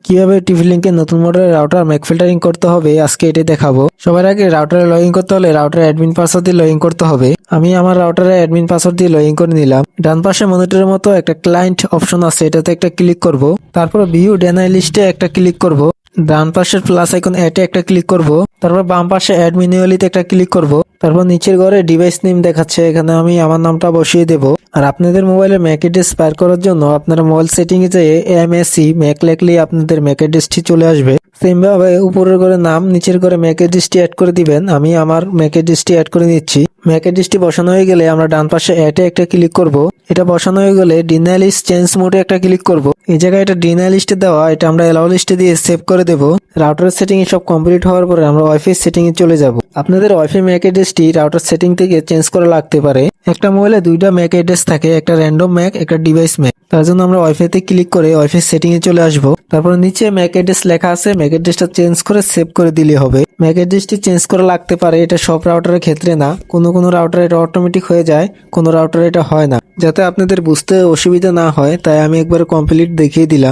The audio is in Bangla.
কিভাবে টিভি লিঙ্কের নতুন মডেলের রাউটার ম্যাক ফিল্টারিং করতে হবে আজকে এটাই দেখাবো। সবার আগে রাউটারে লগ ইন করতে হলে রাউটারের অ্যাডমিন পাসওয়ার্ড দিয়ে লগ ইন করতে হবে। আমি আমার রাউটারের অ্যাডমিন পাসওয়ার্ড দিয়ে লগ ইন করে নিলাম। ডান পাশে মনিটরের মতো একটা ক্লায়েন্ট অপশন আছে, এটাতে একটা ক্লিক করব। তারপর ভিউ ডেনাই লিস্টে একটা ক্লিক করব। ডান পাশের প্লাস আইকন এটে একটা ক্লিক করব। তারপর বাম পাশে অ্যাড ম্যানুয়ালিতে একটা ক্লিক করব। তারপর নিচের ঘরে ডিভাইস নেম দেখাচ্ছে, এখানে আমি আমার নামটা বসিয়ে দেব। আর আপনাদের মোবাইলে ম্যাক অ্যাড্রেস পার করার জন্য আপনারা মোবাইল সেটিং এ যেয়ে এমএসি ম্যাক লিখলেই আপনাদের ম্যাক অ্যাড্রেসটি চলে আসবে। সেম ভাবে উপরের ঘরে নাম, নিচের ঘরে ম্যাক অ্যাড্রেসটি অ্যাড করে দিবেন। আমি আমার ম্যাক অ্যাড্রেসটি অ্যাড করে নিচ্ছি। ম্যাক অ্যাড্রেসটি বসানো হয়ে গেলে আমরা ডান পাশে অ্যাডে একটা ক্লিক করব। এটা বসানো হয়ে গেলে ডিনাই লিস্ট চেঞ্জ মোডে একটা ক্লিক করব। এই জায়গায় এটা ডিনাই লিস্টে দেওয়া, এটা আমরা অ্যালাউ লিস্টে দিয়ে সেভ করে দেব। রাউটার সেটিং এ সব কমপ্লিট হওয়ার পরে আমরা ওয়াইফাই সেটিং এ চলে যাব। আপনাদের ওয়াইফাই ম্যাক অ্যাড্রেসটি রাউটার সেটিং থেকে চেঞ্জ করা লাগতে পারে। একটা মোবাইলে দুইটা ম্যাক অ্যাড্রেস থাকে, একটা র্যান্ডম ম্যাক, একটা ডিভাইস ম্যাক। তার জন্য আমরা ওয়াইফাই তে ক্লিক করে ওয়াইফাই সেটিং এ চলে আসব। তারপর নিচে ম্যাক অ্যাড্রেস লেখা আছে, ম্যাক অ্যাড্রেসটা চেঞ্জ করে সেভ করে দিলে হবে। ম্যাক অ্যাড্রেসটি চেঞ্জ করা লাগতে পারে, এটা সব রাউটারের ক্ষেত্রে না। কোনো রাউটারে এটা অটোমেটিক হয়ে যায়, কোনো রাউটারে এটা হয় না। যাতে আপনাদের বুঝতে অসুবিধা না হয় তাই আমি একবার কমপ্লিট দেখিয়ে দিলাম।